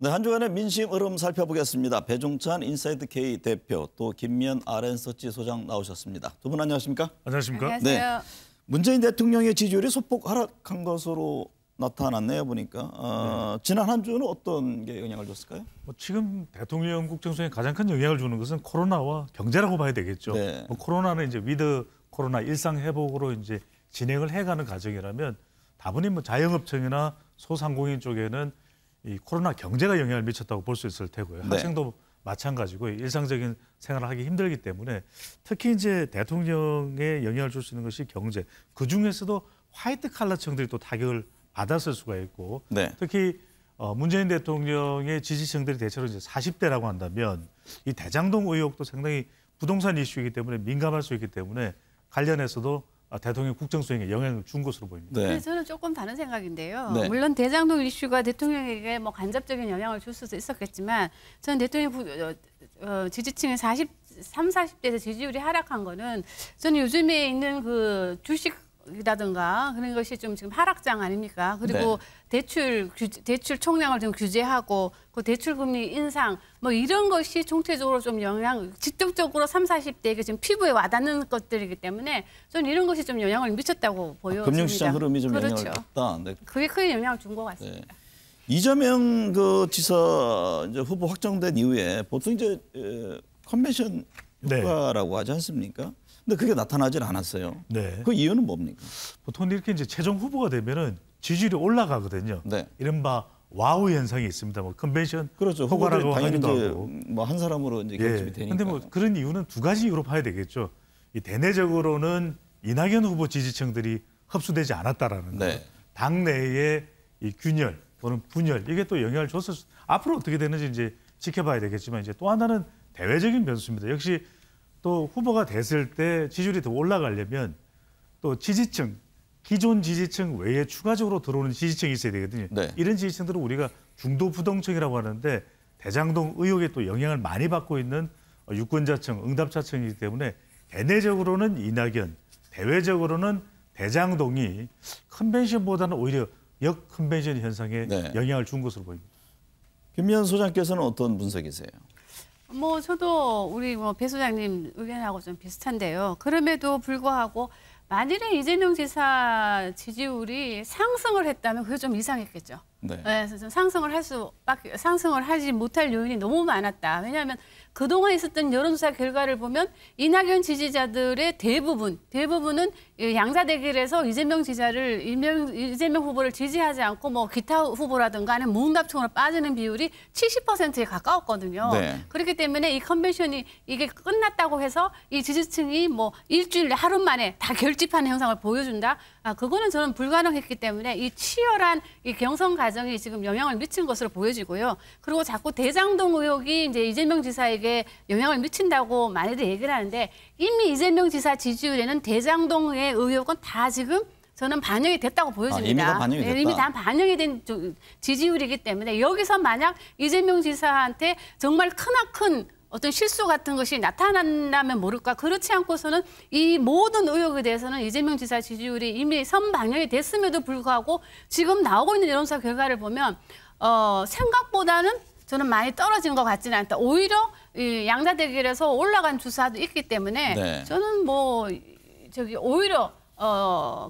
네, 한 주간의 민심 흐름 살펴보겠습니다. 배종찬 인사이드 K 대표 또 김미연 RN서치 소장 나오셨습니다. 두 분 안녕하십니까? 안녕하십니까? 안녕하세요. 네, 문재인 대통령의 지지율이 소폭 하락한 것으로 나타났네요. 보니까 지난 한 주는 어떤 게 영향을 줬을까요? 지금 대통령 국정수행에 가장 큰 영향을 주는 것은 코로나와 경제라고 봐야 되겠죠. 네. 코로나는 이제 위드 코로나 일상 회복으로 이제 진행을 해가는 과정이라면 다분히 자영업청이나 소상공인 쪽에는 이 코로나 경제가 영향을 미쳤다고 볼 수 있을 테고요. 네. 학생도 마찬가지고 일상적인 생활을 하기 힘들기 때문에 특히 이제 대통령에 영향을 줄 수 있는 것이 경제. 그 중에서도 화이트 칼라층들이 또 타격을 받았을 수가 있고 네. 특히 문재인 대통령의 지지층들이 대체로 이제 40대라고 한다면 이 대장동 의혹도 상당히 부동산 이슈이기 때문에 민감할 수 있기 때문에 관련해서도 대통령 국정수행에 영향을 준 것으로 보입니다. 네. 저는 조금 다른 생각인데요. 네. 물론 대장동 이슈가 대통령에게 뭐 간접적인 영향을 줄 수도 있었겠지만 저는 대통령 지지층의 40대에서 지지율이 하락한 거는 저는 요즘에 있는 그 주식이라든가 그런 것이 좀 지금 하락장 아닙니까? 그리고 대출 총량을 좀 규제하고 그 대출 금리 인상 뭐 이런 것이 총체적으로 좀 직접적으로 30, 40대에게 지금 피부에 와닿는 것들이기 때문에 저는 이런 것이 좀 영향을 미쳤다고 보여집니다. 금융시장 흐름이 좀 그렇죠. 영향을 줬다. 네. 그게 크게 영향을 준 것 같습니다. 네. 이재명 그 지사 이제 후보 확정된 이후에 보통 이제 컨벤션 효과라고 하지 않습니까? 근데 그게 나타나질 않았어요. 네. 그 이유는 뭡니까? 보통 이렇게 이제 최종 후보가 되면은 지지율이 올라가거든요. 네. 이른바 와우 현상이 있습니다. 뭐 컨벤션 그렇죠. 효과라고 당연히 하기도 이제 하고. 뭐 한 사람으로 이제 결집이 되니까. 그런데 뭐 그런 이유는 두 가지 이유로 봐야 되겠죠. 이 대내적으로는 이낙연 후보 지지층들이 흡수되지 않았다라는 거. 네. 당내의 이 균열 또는 분열 이게 또 영향을 줬을 수. 앞으로 어떻게 되는지 이제 지켜봐야 되겠지만 이제 또 하나는 대외적인 변수입니다. 역시 또 후보가 됐을 때 지지율이 더 올라가려면 또 지지층 기존 지지층 외에 추가적으로 들어오는 지지층이 있어야 되거든요. 네. 이런 지지층들은 우리가 중도 부동층이라고 하는데 대장동 의혹에 또 영향을 많이 받고 있는 유권자층, 응답자층이기 때문에 대내적으로는 이낙연, 대외적으로는 대장동이 컨벤션보다는 오히려 역컨벤션 현상에 네. 영향을 준 것으로 보입니다. 김미연 소장께서는 어떤 분석이세요? 뭐 저도 우리 배 소장님 의견하고 좀 비슷한데요. 그럼에도 불구하고 만일에 이재명 지사 지지율이 상승을 했다면 그게 좀 이상했겠죠. 네. 그래서 좀 상승을 하지 못할 요인이 너무 많았다. 왜냐하면 그동안 있었던 여론조사 결과를 보면 이낙연 지지자들의 대부분은 양자 대결에서 이재명 후보를 지지하지 않고 뭐 기타 후보라든가 아니면 무응답층으로 빠지는 비율이 70%에 가까웠거든요. 네. 그렇기 때문에 이 컨벤션이 이게 끝났다고 해서 이 지지층이 뭐 일주일 하루 만에 다 결집하는 현상을 보여준다. 그거는 저는 불가능했기 때문에 이 치열한 이 경선 과정이 지금 영향을 미친 것으로 보여지고요. 그리고 자꾸 대장동 의혹이 이제 이재명 지사에게 영향을 미친다고 많이들 얘기를 하는데 이미 이재명 지사 지지율에는 대장동의 의혹은 다 지금 저는 반영이 됐다고 보여집니다. 이미 다 반영이 됐다. 이미 다 반영이 된 지지율이기 때문에 여기서 만약 이재명 지사한테 정말 크나큰 어떤 실수 같은 것이 나타난다면 모를까. 그렇지 않고서는 이 모든 의혹에 대해서는 이재명 지사 지지율이 이미 선반영이 됐음에도 불구하고 지금 나오고 있는 여론조사 결과를 보면 생각보다는 저는 많이 떨어진 것 같지는 않다. 오히려 이 양자 대결에서 올라간 주사도 있기 때문에 네. 저는 오히려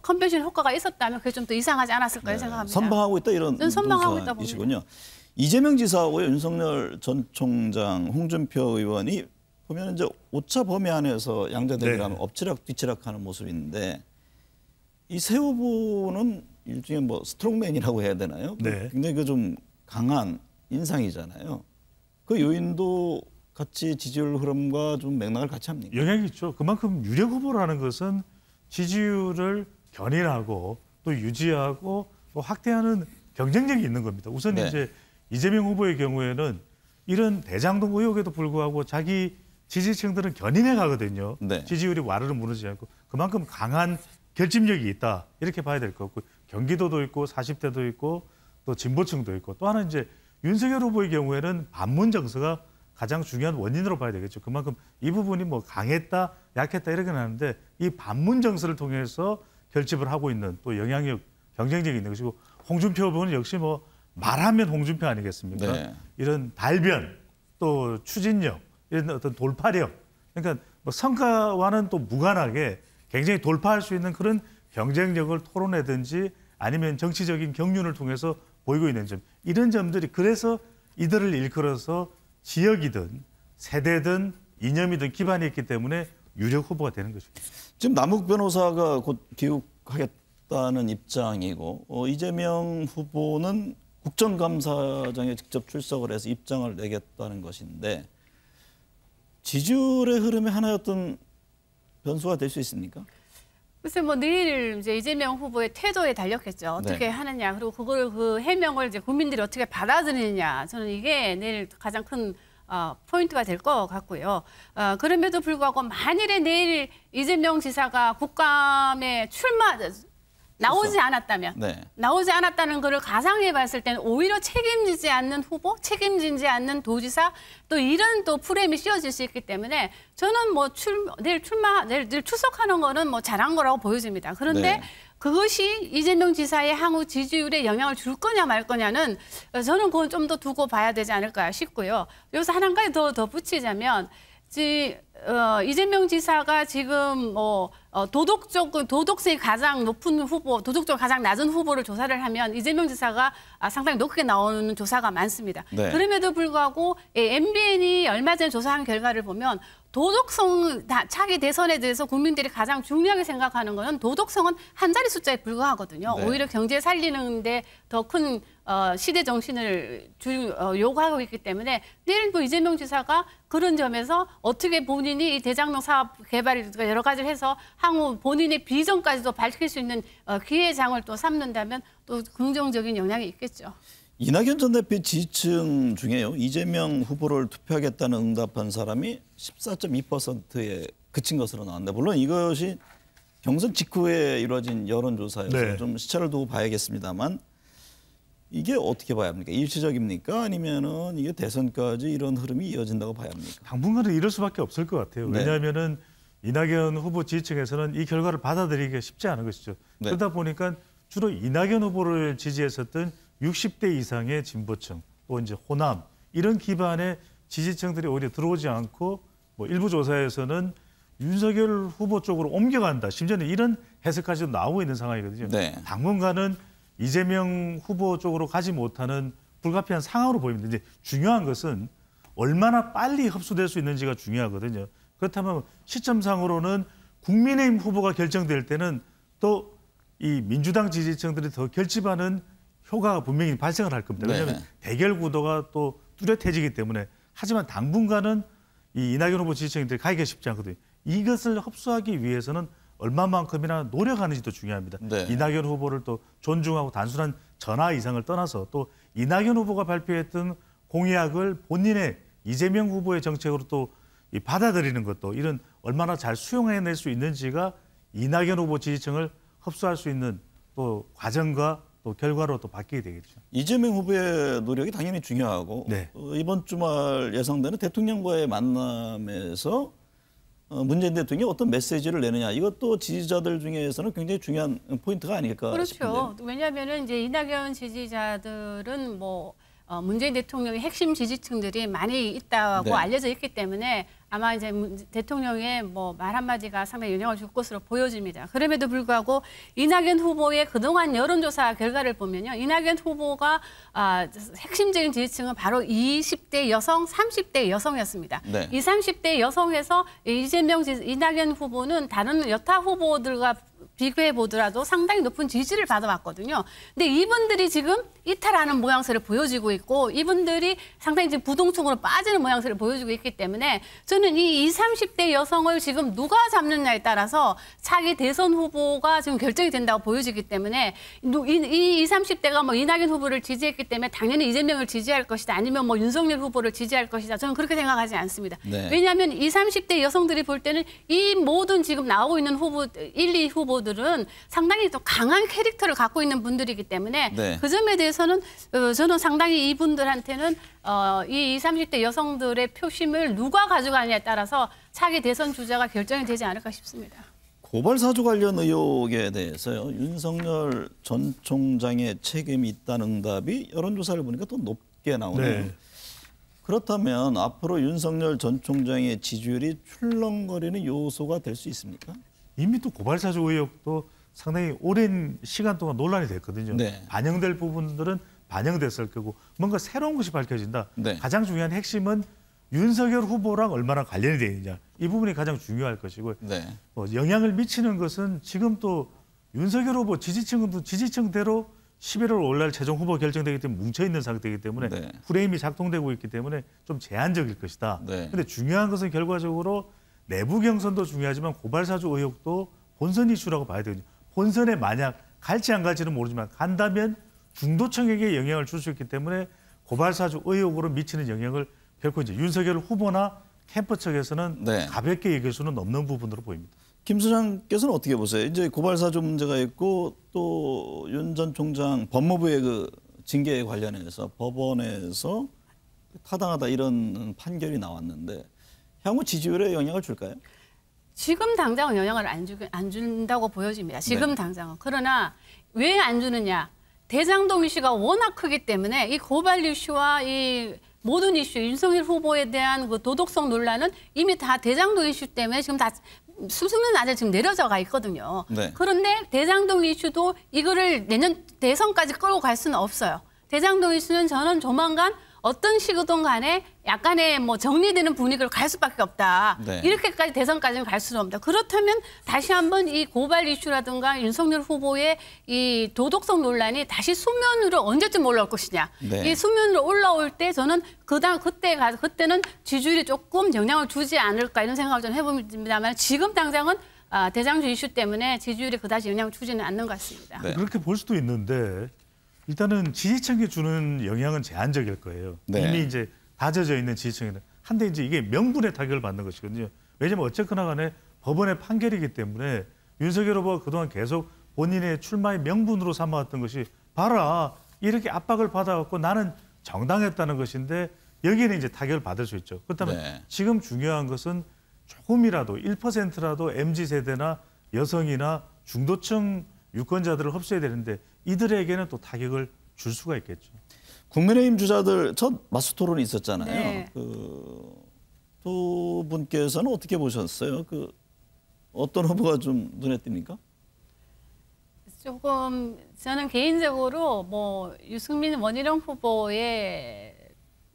컨벤션 효과가 있었다면 그게 좀 더 이상하지 않았을까 생각합니다. 선방하고 있다 이런 선방하고 있다 봅니다. 이시군요. 이재명 지사하고 윤석열 전 총장, 홍준표 의원이 보면 이제 오차 범위 안에서 양자 대결하면 엎치락 뒤치락하는 모습인데 이 세 후보는 일종의 뭐 스트롱맨이라고 해야 되나요? 네. 굉장히 그 좀 강한 인상이잖아요. 그 요인도 같이 지지율 흐름과 좀 맥락을 같이 합니까? 영향이 있죠. 그만큼 유력 후보라는 것은 지지율을 견인하고 또 유지하고 또 확대하는 경쟁력이 있는 겁니다. 우선 네. 이제 이재명 후보의 경우에는 이런 대장동 의혹에도 불구하고 자기 지지층들은 견인해 가거든요. 네. 지지율이 와르르 무너지지 않고 그만큼 강한 결집력이 있다. 이렇게 봐야 될 것 같고 경기도도 있고 40대도 있고 또 진보층도 있고 또 하나 이제 윤석열 후보의 경우에는 반문 정서가 가장 중요한 원인으로 봐야 되겠죠. 그만큼 이 부분이 뭐 강했다, 약했다 이렇게 나는데 이 반문 정서를 통해서 결집을 하고 있는 또 영향력, 경쟁력이 있는 것이고 홍준표 후보는 역시 뭐 말하면 홍준표 아니겠습니까? 네. 이런 발변 또 추진력 이런 어떤 돌파력 그러니까 뭐 성과와는 또 무관하게 굉장히 돌파할 수 있는 그런 경쟁력을 토론하든지 아니면 정치적인 경륜을 통해서 보이고 있는 점 이런 점들이 그래서 이들을 일컬어서 지역이든 세대든 이념이든 기반이 있기 때문에 유력 후보가 되는 것입니다. 지금 남욱 변호사가 곧 귀국하겠다는 입장이고 이재명 후보는 국정감사장에 직접 출석을 해서 입장을 내겠다는 것인데 지지율의 흐름에 하나의 어떤 변수가 될 수 있습니까? 글쎄 뭐 내일 이제 이재명 후보의 태도에 달렸겠죠. 어떻게 네. 하느냐 그리고 그걸 그 해명을 이제 국민들이 어떻게 받아들이느냐 저는 이게 내일 가장 큰 포인트가 될 것 같고요. 그럼에도 불구하고 만일에 내일 이재명 지사가 국감에 나오지 않았다면 네. 나오지 않았다는 것을 가상해 봤을 때는 오히려 책임지지 않는 후보, 책임지지 않는 도지사 또 이런 또 프레임이 씌워질 수 있기 때문에 저는 뭐 내일 출석하는 거는 뭐 잘한 거라고 보여집니다. 그런데 네. 그것이 이재명 지사의 향후 지지율에 영향을 줄 거냐 말 거냐는 저는 그건 좀 더 두고 봐야 되지 않을까 싶고요. 여기서 한 가지 더 붙이자면 이재명 지사가 지금 도덕성이 가장 높은 후보, 도덕적으로 가장 낮은 후보를 조사를 하면 이재명 지사가 상당히 높게 나오는 조사가 많습니다. 네. 그럼에도 불구하고 MBN이 얼마 전에 조사한 결과를 보면 도덕성 차기 대선에 대해서 국민들이 가장 중요하게 생각하는 것은 도덕성은 한 자리 숫자에 불과하거든요. 네. 오히려 경제 살리는데 더 큰 시대 정신을 요구하고 있기 때문에 내일 뭐 이재명 지사가 그런 점에서 어떻게 본인이 이 대장동 사업 개발 여러 가지를 해서 향후 본인의 비전까지도 밝힐 수 있는 기회장을 또 삼는다면 또 긍정적인 영향이 있겠죠. 이낙연 전 대표 지지층 중에요. 이재명 후보를 투표하겠다는 응답한 사람이 14.2%에 그친 것으로 나왔는데 물론 이것이 경선 직후에 이루어진 여론조사여서 네. 좀 시차를 두고 봐야겠습니다만 이게 어떻게 봐야 합니까? 일시적입니까? 아니면은 이게 대선까지 이런 흐름이 이어진다고 봐야 합니까? 당분간은 이럴 수밖에 없을 것 같아요. 네. 왜냐하면은 이낙연 후보 지지층에서는 이 결과를 받아들이기가 쉽지 않은 것이죠. 네. 그러다 보니까 주로 이낙연 후보를 지지했었던 60대 이상의 진보층, 또 이제 호남 이런 기반의 지지층들이 오히려 들어오지 않고 뭐 일부 조사에서는 윤석열 후보 쪽으로 옮겨간다. 심지어는 이런 해석까지도 나오고 있는 상황이거든요. 네. 당분간은 이재명 후보 쪽으로 가지 못하는 불가피한 상황으로 보입니다. 이제 중요한 것은 얼마나 빨리 흡수될 수 있는지가 중요하거든요. 그렇다면 시점상으로는 국민의힘 후보가 결정될 때는 또 이 민주당 지지층들이 더 결집하는 효과가 분명히 발생을 할 겁니다. 왜냐하면 네. 대결 구도가 또 뚜렷해지기 때문에 하지만 당분간은 이 이낙연 후보 지지층들이 가기가 쉽지 않거든요. 이것을 흡수하기 위해서는 얼마만큼이나 노력하는지도 중요합니다. 네. 이낙연 후보를 또 존중하고 단순한 전화 이상을 떠나서 또 이낙연 후보가 발표했던 공약을 본인의 이재명 후보의 정책으로 또 받아들이는 것도 이런 얼마나 잘 수용해낼 수 있는지가 이낙연 후보 지지층을 흡수할 수 있는 또 과정과 또 결과로 또 바뀌게 되겠죠. 이재명 후보의 노력이 당연히 중요하고 네. 이번 주말 예상되는 대통령과의 만남에서 문재인 대통령이 어떤 메시지를 내느냐 이것도 지지자들 중에서는 굉장히 중요한 포인트가 아닐까 그렇죠. 싶은데요. 왜냐하면은 이제 이낙연 지지자들은 뭐 문재인 대통령의 핵심 지지층들이 많이 있다고 네. 알려져 있기 때문에 아마 이제 대통령의 뭐 말 한마디가 상당히 영향을 줄 것으로 보여집니다. 그럼에도 불구하고 이낙연 후보의 그동안 여론조사 결과를 보면요. 이낙연 후보가 핵심적인 지지층은 바로 20대 여성, 30대 여성이었습니다. 네. 이 30대 여성에서 이낙연 후보는 다른 여타 후보들과 비교해 보더라도 상당히 높은 지지를 받아왔거든요. 근데 이분들이 지금 이탈하는 모양새를 보여주고 있고 이분들이 상당히 지금 부동층으로 빠지는 모양새를 보여주고 있기 때문에 저는 이 20, 30대 여성을 지금 누가 잡느냐에 따라서 차기 대선 후보가 지금 결정이 된다고 보여지기 때문에 이 20, 30대가 뭐 이낙연 후보를 지지했기 때문에 당연히 이재명을 지지할 것이다. 아니면 뭐 윤석열 후보를 지지할 것이다. 저는 그렇게 생각하지 않습니다. 네. 왜냐하면 20, 30대 여성들이 볼 때는 이 모든 지금 나오고 있는 후보 1, 2 후보들은 상당히 또 강한 캐릭터를 갖고 있는 분들이기 때문에 네. 그 점에 대해서는 저는 상당히 이분들한테는 이 20, 30대 여성들의 표심을 누가 가져가느냐에 따라서 차기 대선 주자가 결정이 되지 않을까 싶습니다. 고발 사주 관련 의혹에 대해서요. 윤석열 전 총장의 책임이 있다는 응답이 여론조사를 보니까 또 높게 나오네요. 네. 그렇다면 앞으로 윤석열 전 총장의 지지율이 출렁거리는 요소가 될 수 있습니까? 이미 또 고발 사주 의혹도 상당히 오랜 시간 동안 논란이 됐거든요. 네. 반영될 부분들은 반영됐을 거고 뭔가 새로운 것이 밝혀진다. 네. 가장 중요한 핵심은 윤석열 후보랑 얼마나 관련이 되어 있느냐. 이 부분이 가장 중요할 것이고 네. 영향을 미치는 것은 지금 또 윤석열 후보 지지층도 지지층대로 11월 5일 날 최종 후보 결정되기 때문에 뭉쳐있는 상태이기 때문에 네. 프레임이 작동되고 있기 때문에 좀 제한적일 것이다. 네. 그런데 중요한 것은 결과적으로 내부 경선도 중요하지만 고발 사주 의혹도 본선 이슈라고 봐야 되거든요. 본선에 만약 갈지 안 갈지는 모르지만 간다면 중도층에게 영향을 줄 수 있기 때문에 고발 사주 의혹으로 미치는 영향을 결코 이제 윤석열 후보나 캠프 측에서는 네. 가볍게 얘기할 수는 없는 부분으로 보입니다. 김 소장께서는 어떻게 보세요? 이제 고발 사주 문제가 있고 또 윤 전 총장 법무부의 그 징계에 관련해서 법원에서 타당하다 이런 판결이 나왔는데 향후 지지율에 영향을 줄까요? 지금 당장은 영향을 안 준다고 보여집니다. 지금 네. 당장은. 그러나 왜 안 주느냐? 대장동 이슈가 워낙 크기 때문에 이 고발 이슈와 이 모든 이슈, 윤석열 후보에 대한 그 도덕성 논란은 이미 다 대장동 이슈 때문에 지금 다 수수면 아래 지금 내려져가 있거든요. 네. 그런데 대장동 이슈도 이거를 내년 대선까지 끌고 갈 수는 없어요. 대장동 이슈는 저는 조만간 어떤 식이든 간에 약간의 뭐 정리되는 분위기로 갈 수밖에 없다. 네. 이렇게까지 대선까지는 갈 수는 없다. 그렇다면 다시 한번 이 고발 이슈라든가 윤석열 후보의 이 도덕성 논란이 다시 수면으로 언제쯤 올라올 것이냐. 네. 이 수면으로 올라올 때 저는 그때는 지지율이 조금 영향을 주지 않을까 이런 생각을 좀 해봅니다만 지금 당장은 대장주 이슈 때문에 지지율이 그다지 영향을 주지는 않는 것 같습니다. 네. 그렇게 볼 수도 있는데 일단은 지지층에 주는 영향은 제한적일 거예요. 네. 이미 이제 다져져 있는 지지층에는 한데 이제 이게 명분의 타격을 받는 것이거든요. 왜냐하면 어쨌거나 간에 법원의 판결이기 때문에 윤석열 후보가 그동안 계속 본인의 출마의 명분으로 삼아왔던 것이 봐라 이렇게 압박을 받아왔고 나는 정당했다는 것인데 여기에는 이제 타격을 받을 수 있죠. 그렇다면 네. 지금 중요한 것은 조금이라도 1%라도 MZ세대나 여성이나 중도층 유권자들을 흡수해야 되는데 이들에게는 또 타격을 줄 수가 있겠죠. 국민의힘 주자들 첫 맞수 토론이 있었잖아요. 네. 두 분께서는 어떻게 보셨어요? 어떤 후보가 좀 눈에 띕니까? 조금 저는 개인적으로 뭐 유승민 원희룡 후보의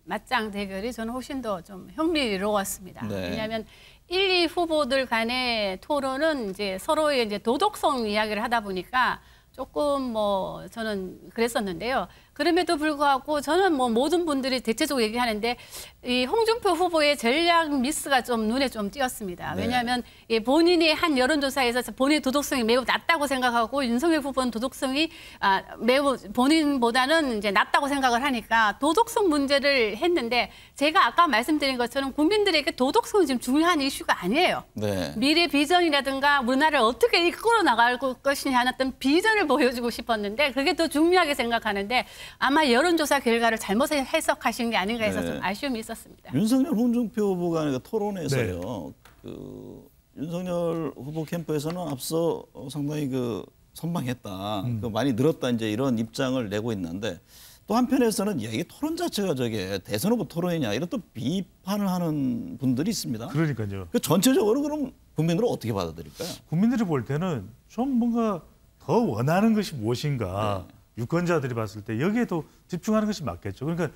맞짱 대결이 저는 훨씬 더 좀 흥미로웠습니다. 네. 왜냐하면 1, 2 후보들 간의 토론은 이제 서로의 이제 도덕성 이야기를 하다 보니까 조금 뭐 저는 그랬었는데요. 그럼에도 불구하고 저는 뭐 모든 분들이 대체적으로 얘기하는데 이 홍준표 후보의 전략 미스가 좀 눈에 좀 띄었습니다. 네. 왜냐하면 이 본인이 한 여론조사에서 본인의 도덕성이 매우 낮다고 생각하고 윤석열 후보는 도덕성이 매우 본인보다는 이제 낮다고 생각을 하니까 도덕성 문제를 했는데 제가 아까 말씀드린 것처럼 국민들에게 도덕성은 지금 중요한 이슈가 아니에요. 네. 미래 비전이라든가 우리나라를 어떻게 이끌어 나갈 것이냐 하는 어떤 비전을 보여주고 싶었는데 그게 더 중요하게 생각하는데 아마 여론조사 결과를 잘못 해석하신 게 아닌가 해서 네. 좀 아쉬움이 있었습니다. 윤석열, 홍준표 후보 간의 토론에서요. 윤석열 후보 캠프에서는 앞서 상당히 선방했다, 많이 늘었다 이제 이런 입장을 내고 있는데 또 한편에서는 이게 토론 자체가 저게 대선 후보 토론이냐 이런 또 비판을 하는 분들이 있습니다. 그러니까요. 전체적으로 그럼 국민들은 어떻게 받아들일까요? 국민들이 볼 때는 좀 뭔가 더 원하는 것이 무엇인가 유권자들이 봤을 때 여기에 더 집중하는 것이 맞겠죠. 그러니까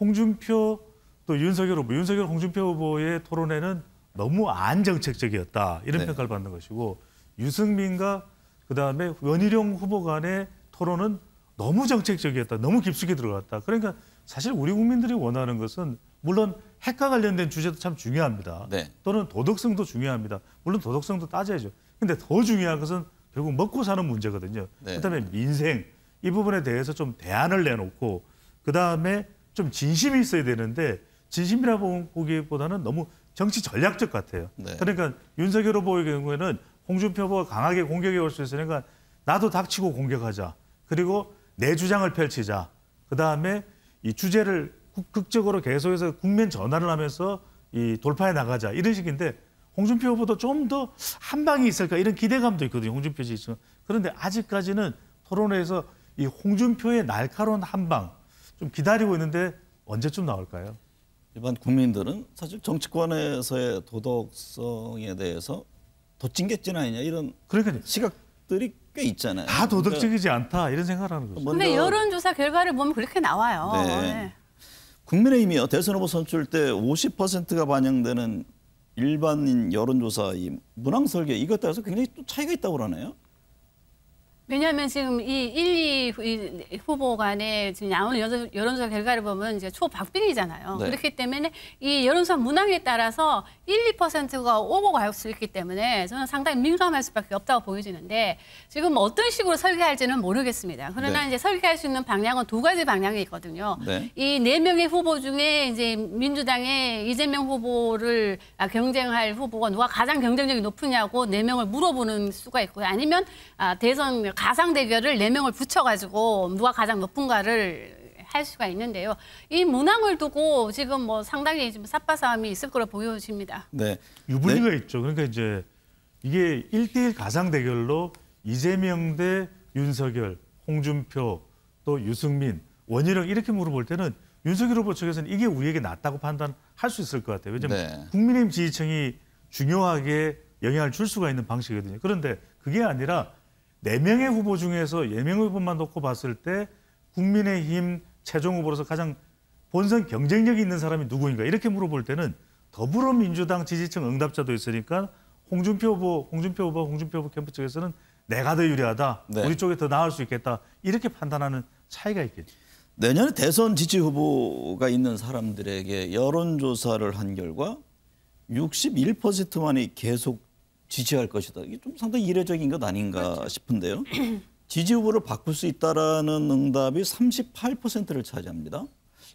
홍준표 또 윤석열 후보, 윤석열 홍준표 후보의 토론회는 너무 안정책적이었다 이런 네. 평가를 받는 것이고 유승민과 그다음에 원희룡 후보 간의 토론은 너무 정책적이었다, 너무 깊숙이 들어갔다. 그러니까 사실 우리 국민들이 원하는 것은 물론 핵과 관련된 주제도 참 중요합니다. 네. 또는 도덕성도 중요합니다. 물론 도덕성도 따져야죠. 근데 더 중요한 것은 결국 먹고 사는 문제거든요. 네. 그다음에 민생 이 부분에 대해서 좀 대안을 내놓고 그다음에 좀 진심이 있어야 되는데 진심이라고 보기보다는 너무 정치 전략적 같아요. 네. 그러니까 윤석열 후보의 경우에는 홍준표 후보가 강하게 공격해 올 수 있으니까 나도 닥치고 공격하자. 그리고 내 주장을 펼치자. 그다음에 이 주제를 극적으로 계속해서 국면 전환을 하면서 이 돌파해 나가자. 이런 식인데 홍준표 후보도 좀 더 한 방이 있을까 이런 기대감도 있거든요. 홍준표 지지층. 그런데 아직까지는 토론회에서 이 홍준표의 날카로운 한 방 좀 기다리고 있는데 언제쯤 나올까요? 일반 국민들은 사실 정치권에서의 도덕성에 대해서 도찐개찐 아니냐 이런 그러니까요. 시각들이 꽤 있잖아요. 다 도덕적이지 않다 이런 생각을 하는 거죠. 근데 여론조사 결과를 보면 그렇게 나와요. 네. 네. 국민의힘이요. 대선 후보 선출 때 50%가 반영되는 일반인 여론조사 이 문항 설계 이것 따라서 굉장히 또 차이가 있다고 그러네요. 왜냐하면 지금 이 1, 2 후보 간에 지금 나오는 여론조사 결과를 보면 이제 초박빙이잖아요. 네. 그렇기 때문에 이 여론조사 문항에 따라서 1, 2%가 오고 갈 수 있기 때문에 저는 상당히 민감할 수밖에 없다고 보여지는데 지금 어떤 식으로 설계할지는 모르겠습니다. 그러나 네. 이제 설계할 수 있는 방향은 두 가지 방향이 있거든요. 네. 이 4명의 후보 중에 이제 민주당의 이재명 후보를 경쟁할 후보가 누가 가장 경쟁력이 높으냐고 4명을 물어보는 수가 있고요. 아니면 대선 가상 대결을 4명을 붙여가지고 누가 가장 높은가를 할 수가 있는데요. 이 문항을 두고 지금 뭐 상당히 좀 삿바싸움이 있을 거로 보여집니다. 네. 유불리가 있죠. 그러니까 이제 이게 1대1 가상 대결로 이재명 대 윤석열, 홍준표, 또 유승민, 원희룡 이렇게 물어볼 때는 윤석열 후보 측에서는 이게 우리에게 낫다고 판단할 수 있을 것 같아요. 왜냐하면 네. 국민의힘 지지층이 중요하게 영향을 줄 수가 있는 방식이거든요. 그런데 그게 아니라 4명의 후보 중에서 4명의 후보만 놓고 봤을 때 국민의힘 최종 후보로서 가장 본선 경쟁력이 있는 사람이 누구인가 이렇게 물어볼 때는 더불어민주당 지지층 응답자도 있으니까 홍준표 후보 캠프 측에서는 내가 더 유리하다. 네. 우리 쪽에 더 나을 수 있겠다. 이렇게 판단하는 차이가 있겠죠. 내년에 대선 지지 후보가 있는 사람들에게 여론조사를 한 결과 61%만이 계속 지지할 것이다. 이게 좀 상당히 이례적인 것 아닌가 그렇죠. 싶은데요. 지지 후보를 바꿀 수 있다라는 응답이 38%를 차지합니다.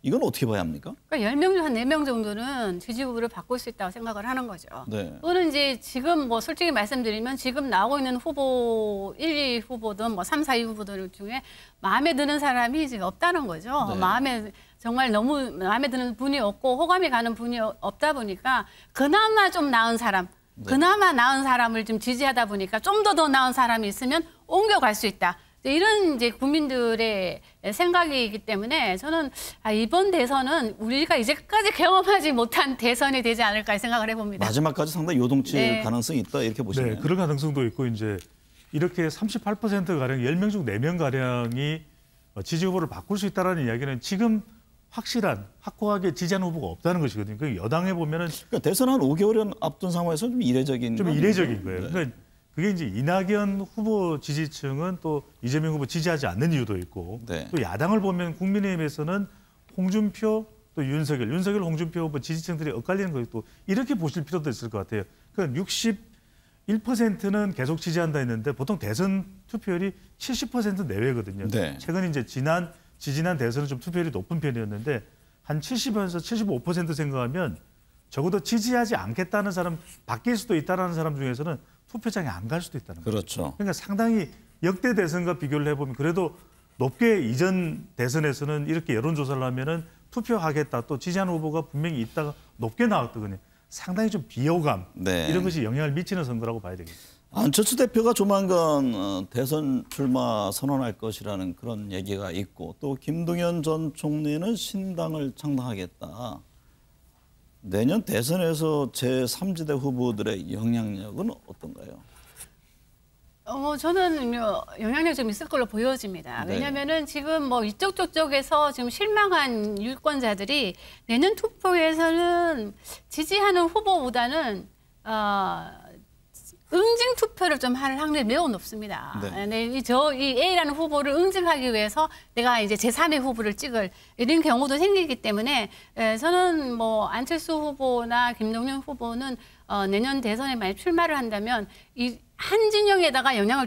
이건 어떻게 봐야 합니까? 그러니까 10명 중 한 4명 정도는 지지 후보를 바꿀 수 있다고 생각을 하는 거죠. 네. 또는 이제 지금 뭐 솔직히 말씀드리면 지금 나오고 있는 후보 1, 2 후보든 뭐 3, 4, 2 후보들 중에 마음에 드는 사람이 지금 없다는 거죠. 네. 마음에 정말 너무 마음에 드는 분이 없고 호감이 가는 분이 없다 보니까 그나마 좀 나은 사람, 그나마 나은 사람을 좀 지지하다 보니까 좀 더 나은 사람이 있으면 옮겨갈 수 있다. 이런 이제 국민들의 생각이기 때문에 저는 이번 대선은 우리가 이제까지 경험하지 못한 대선이 되지 않을까 생각을 해봅니다. 마지막까지 상당히 요동칠 네. 가능성이 있다 이렇게 보시네요. 네, 그런 가능성도 있고 이제 이렇게 38%가량 10명 중 4명가량이 지지 후보를 바꿀 수 있다는 이야기는 지금 확실한 확고하게 지지하는 후보가 없다는 것이거든요. 그 여당에 보면은 그러니까 대선 한 5개월은 앞둔 상황에서 좀 이례적인 좀 거 이례적인 아니에요? 거예요. 네. 그러니까 그게 이제 이낙연 후보 지지층은 또 이재명 후보 지지하지 않는 이유도 있고 네. 또 야당을 보면 국민의힘에서는 홍준표 또 윤석열, 홍준표 후보 지지층들이 엇갈리는 것도 이렇게 보실 필요도 있을 것 같아요. 그러니까 61%는 계속 지지한다 했는데 보통 대선 투표율이 70% 내외거든요. 네. 최근 이제 지지난 대선은 좀 투표율이 높은 편이었는데 한 70에서 75% 생각하면 적어도 지지하지 않겠다는 사람, 바뀔 수도 있다는 사람 중에서는 투표장에 안 갈 수도 있다는 거죠. 그렇죠. 그러니까 상당히 역대 대선과 비교를 해보면 그래도 높게 이전 대선에서는 이렇게 여론조사를 하면은 투표하겠다 또 지지하는 후보가 분명히 있다가 높게 나왔거든요. 상당히 좀 비호감 네. 이런 것이 영향을 미치는 선거라고 봐야 되겠죠. 안철수 대표가 조만간 대선 출마 선언할 것이라는 그런 얘기가 있고 또 김동연 전 총리는 신당을 창당하겠다. 내년 대선에서 제3지대 후보들의 영향력은 어떤가요? 저는 영향력이 좀 있을 걸로 보여집니다. 네. 왜냐하면은 지금 뭐 이쪽 저쪽에서 지금 실망한 유권자들이 내년 투표에서는 지지하는 후보보다는 응징 투표를 좀 할 확률이 매우 높습니다. 네. 이 A라는 후보를 응징하기 위해서 내가 이제 제3의 후보를 찍을 이런 경우도 생기기 때문에 저는 뭐 안철수 후보나 김동연 후보는 내년 대선에 만약 출마를 한다면 이 한 진영에다가 영향을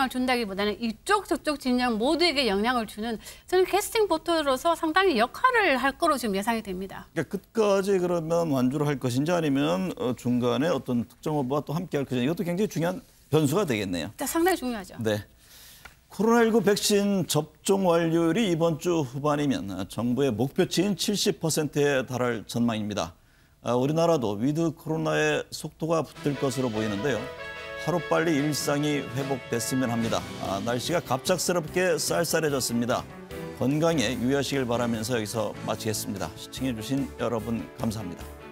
준다기보다는 이쪽 저쪽 진영 모두에게 영향을 주는 저는 캐스팅 보트로서 상당히 역할을 할 거로 지금 예상이 됩니다. 그러니까 끝까지 그러면 완주를 할 것인지 아니면 중간에 어떤 특정 후보와 또 함께할 것인지 이것도 굉장히 중요한 변수가 되겠네요. 상당히 중요하죠. 네. 코로나19 백신 접종 완료율이 이번 주 후반이면 정부의 목표치인 70%에 달할 전망입니다. 우리나라도 위드 코로나의 속도가 붙을 것으로 보이는데요. 하루빨리 일상이 회복됐으면 합니다. 날씨가 갑작스럽게 쌀쌀해졌습니다. 건강에 유의하시길 바라면서 여기서 마치겠습니다. 시청해주신 여러분 감사합니다.